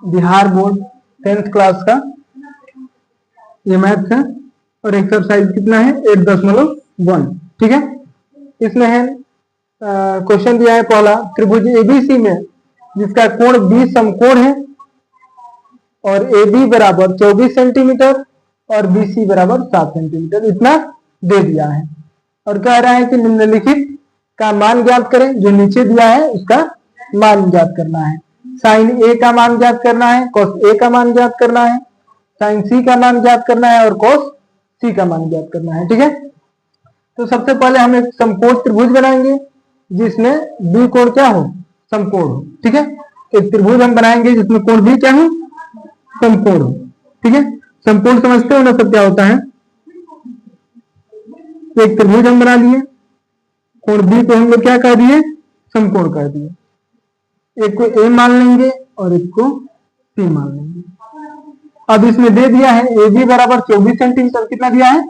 Bihar board 10th class का ये maths है और एक्सरसाइज कितना है 8.1। ठीक है, इसमें है क्वेश्चन दिया है पहला, त्रिभुज एबीसी में जिसका कोण 20 समकोण है और AB बराबर 24 सेंटीमीटर और BC बराबर 7 सेंटीमीटर, इतना दे दिया है और कह रहा है कि निम्नलिखित का मान ज्ञात करें। जो नीचे दिया है उसका मान ज्ञात करना है। साइन A का मान ज्ञात करना है, कॉस A का मान ज्ञात करना है, साइन C का मान ज्ञात करना है और कॉस C का मान ज्ञात करना है। ठीक है, तो सबसे पहले हम एक समकोण त्रिभुज बनाएंगे जिसमें बी कोण क्या हो, समकोण हो। ठीक है, एक त्रिभुज हम बनाएंगे जिसमें कोण भी क्या हो, समकोण हो। ठीक है, समकोण समझते हो ना सब क्या होता है। तो एक त्रिभुज हम बना लिए, कोण बी को हम लोग क्या कर दिए, समकोण कर दिए। एक को ए मान लेंगे और एक को सी मान लेंगे। अब इसमें दे दिया है ए बी बराबर 24 सेंटीमीटर, कितना दिया है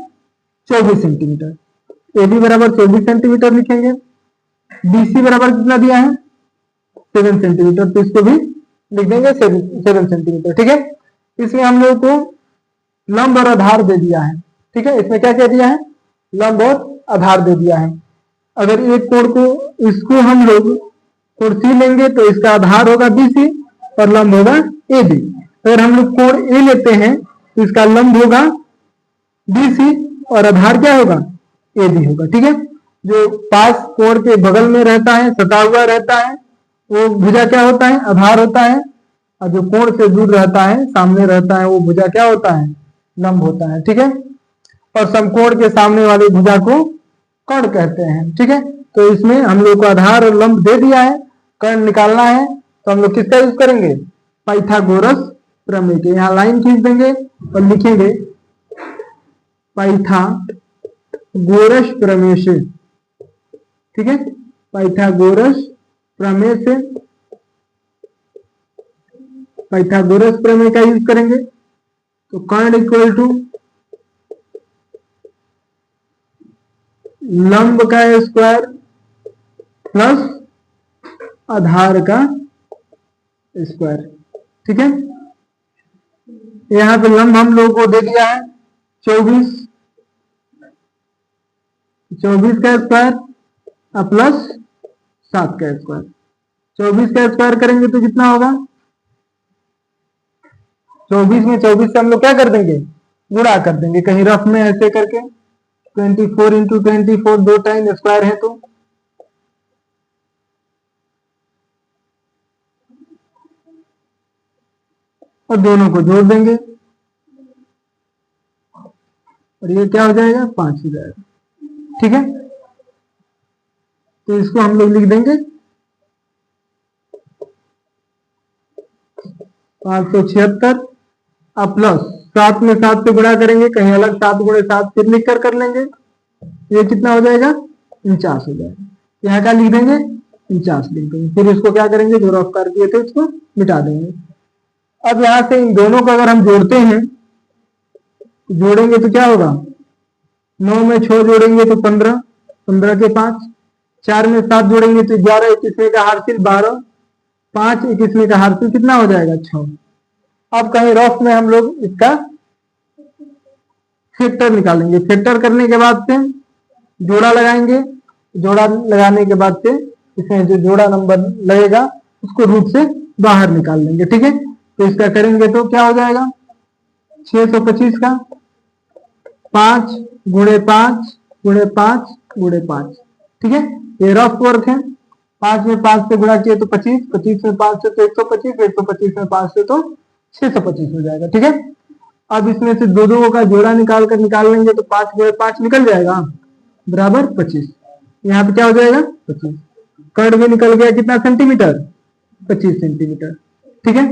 24 सेंटीमीटर। ए बी बराबर 24 सेंटीमीटर लिखेंगे, BC बराबर कितना दिया है 7 सेंटीमीटर, तो इसको भी लिख देंगे 7 सेंटीमीटर। ठीक है, इसमें हम लोग को लंब और आधार दे दिया है। ठीक है, इसमें क्या क्या दिया है, लंब और आधार दे दिया है। अगर एक कोण को इसको हम लोग कोण C लेंगे तो इसका आधार होगा BC और लंब होगा AB। अगर हम लोग कोण A लेते हैं तो इसका लंब होगा BC और आधार क्या होगा AB होगा। ठीक है, जो पास कोण के बगल में रहता है, सटा हुआ रहता है, वो भुजा क्या होता है, आधार होता है, और जो कोण से दूर रहता है, सामने रहता है, वो भुजा क्या होता है, लंब होता है। ठीक है, और समकोण के सामने वाली भुजा को कर्ण कहते हैं। ठीक है, तो इसमें हम लोग को आधार और लंब दे दिया है, कर्ण निकालना है तो हम लोग किसका यूज करेंगे, पाइथागोरस प्रमेय के। यहाँ लाइन खींच देंगे और लिखेंगे पाइथागोरस प्रमेय से। ठीक है, पाइथागोरस प्रमेय से, पाइथागोरस प्रमेय का यूज करेंगे तो कर्ण इक्वल टू लंब का स्क्वायर प्लस आधार का स्क्वायर। ठीक है, यहाँ पे लंब हम लोगों को दे दिया है 24 का स्क्वायर प्लस 7 का स्क्वायर। 24 का स्क्वायर करेंगे तो कितना होगा, 24 में 24 से हम लोग क्या कर देंगे, गुणा कर देंगे, कहीं रफ में ऐसे करके 24 इंटू 24 दो टाइम स्क्वायर है तो और दोनों को जोड़ देंगे और ये क्या हो जाएगा 5 हो जाएगा। ठीक है, तो इसको हम लोग लिख देंगे 576 अब प्लस 7 में 7 से गुणा करेंगे, कहीं अलग 7 गुणे 7 फिर लिख कर लेंगे, ये कितना हो जाएगा 49 हो जाएगा। यहाँ क्या लिख देंगे 49 लिख देंगे, फिर इसको क्या करेंगे, जो रफ कर दिए थे उसको मिटा देंगे। अब यहां से इन दोनों को अगर हम जोड़ते हैं, जोड़ेंगे तो क्या होगा, 9 में 6 जोड़ेंगे तो 15, 15 के 5, 4 में 7 जोड़ेंगे तो 11, 21 का हार्सिल 12, 5 21 का हार्सिल कितना हो जाएगा 6। अब कहीं रफ में हम लोग इसका फैक्टर निकालेंगे, फैक्टर करने के बाद से जोड़ा लगाएंगे, जोड़ा लगाने के बाद से इसमें जो जोड़ा नंबर लगेगा उसको रूट से बाहर निकाल लेंगे। ठीक है, तो इसका करेंगे तो क्या हो जाएगा 625 का 5 गुणे 5 गुणे 5 गुणे 5। ठीक है, ये रफ वर्क है। 5 में 5 से गुणा किए तो 25, 25 में 5 से तो 125, 125 में 5 से तो 625 हो जाएगा। ठीक है, अब इसमें से दो दो का जोड़ा निकाल लेंगे तो 5 गुणे 5 निकल जाएगा बराबर 25। यहाँ पे क्या हो जाएगा 25, कर्ण भी निकल गया कितना सेंटीमीटर 25 सेंटीमीटर। ठीक है,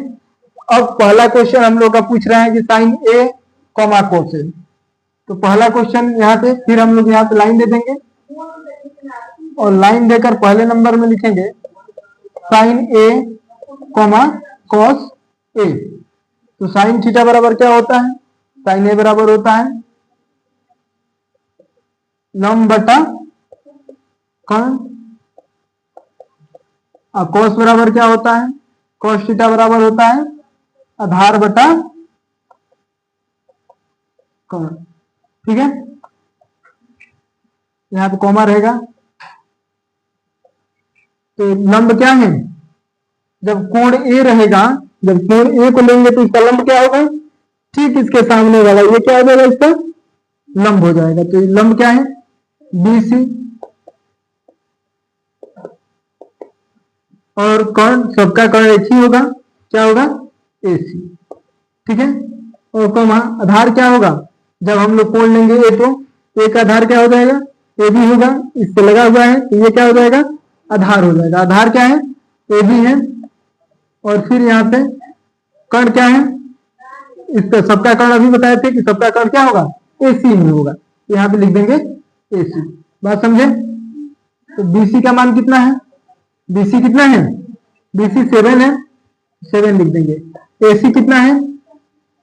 अब पहला क्वेश्चन हम लोग का पूछ रहा है कि साइन ए कॉमा कोस ए, तो पहला क्वेश्चन यहाँ पे, फिर हम लोग यहाँ पे लाइन दे देंगे और लाइन देकर पहले नंबर में लिखेंगे sign A comma cos A. तो साइन थीटा बराबर क्या होता है, साइन ए बराबर होता है लंब बटा कर्ण, और कॉस बराबर क्या होता है, कॉस थीटा बराबर होता है आधार बटा कर्ण, ठीक है। यहां पे कॉमा रहेगा। तो लंब क्या है, जब कोण ए रहेगा, जब कोण ए को लेंगे तो इसका लंब क्या होगा, ठीक इसके सामने वाला ये क्या हो जाएगा, इसका लंब हो जाएगा। तो लंब क्या है, BC, और कर्ण, सबका कर्ण एक ही होगा, क्या होगा, AC, ठीक है। और कॉमा आधार क्या होगा, जब हम लोग कोण लेंगे ए तो ए का आधार क्या हो जाएगा, AB होगा, इससे लगा हुआ है तो ये क्या हो जाएगा, आधार हो जाएगा। आधार क्या है, AB है। और फिर यहाँ पे कर्ण क्या है, इसका सबका कर्ण अभी बताए थे कि सबका कर्ण क्या होगा, AC में होगा, यहाँ पे लिख देंगे AC। बात समझे। तो BC का मान कितना है, BC कितना है, BC 7 है, 7 लिख देंगे। AC कितना है,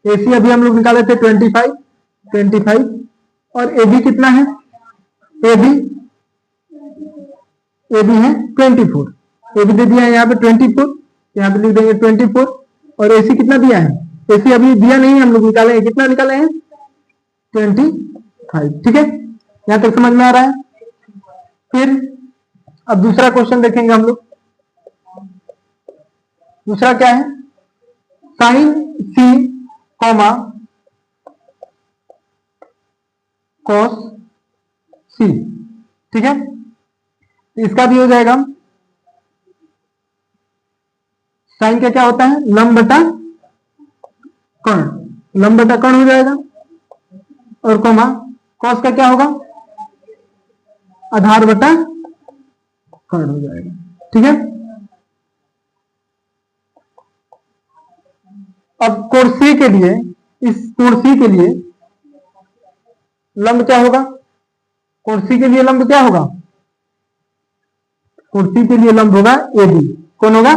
AC अभी हम लोग निकाले थे 25, और AB कितना है, AB है 24, AB दे दिया है यहाँ पे 24, यहाँ पे लिख देंगे 24। और AC कितना दिया है, AC अभी दिया नहीं, हम लोग निकाले हैं, कितना निकाले हैं, 25, ठीक है। यहां तक समझ में आ रहा है। फिर अब दूसरा क्वेश्चन देखेंगे हम लोग। दूसरा क्या है, sine C comma cos C, ठीक है। इसका भी हो जाएगा, साइन का क्या होता है, लंब बटा कर्ण, लंब बटा कर्ण हो जाएगा। और कॉमा कॉस का क्या होगा, आधार बटा कर्ण हो जाएगा, ठीक है। अब कोण C के लिए, इस कोण C के लिए लंब क्या होगा, कोण C के लिए लंब क्या होगा, कोण C के लिए लंब होगा AB, कौन होगा,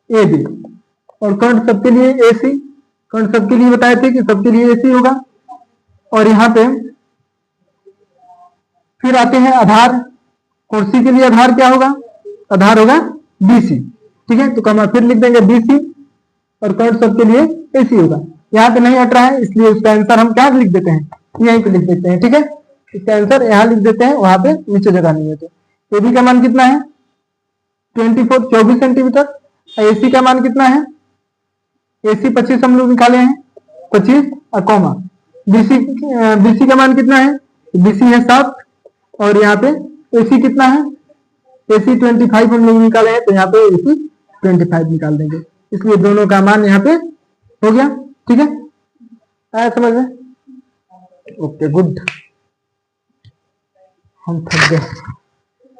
AB। और कर्ण सबके लिए AC, कर्ण सबके लिए बताए थे कि सबके लिए AC होगा। और यहां पे फिर आते हैं आधार, कोण C के लिए आधार क्या होगा, आधार होगा BC, ठीक है। तो कमा फिर लिख देंगे BC, और कर्ण सबके लिए AC होगा। यहाँ पे नहीं हट रहा है, इसलिए उसका आंसर हम क्या लिख देते हैं, यहीं पे लिख देते हैं, ठीक है। इसका आंसर यहाँ लिख देते हैं, वहां पे नीचे जगह नहीं है। तो AB का मान कितना है, 24 सेंटीमीटर। AC का मान कितना है, AC 25 हम लोग निकाले हैं, 25, और कॉमा BC का मान कितना है, BC है 7, और यहाँ पे AC कितना है, AC 25 हम लोग निकाले हैं, तो यहाँ पे AC 25 निकाल देंगे। इसलिए दोनों का मान यहाँ पे हो गया, ठीक है। आया समझ में, ओके गुड, हम थक गए।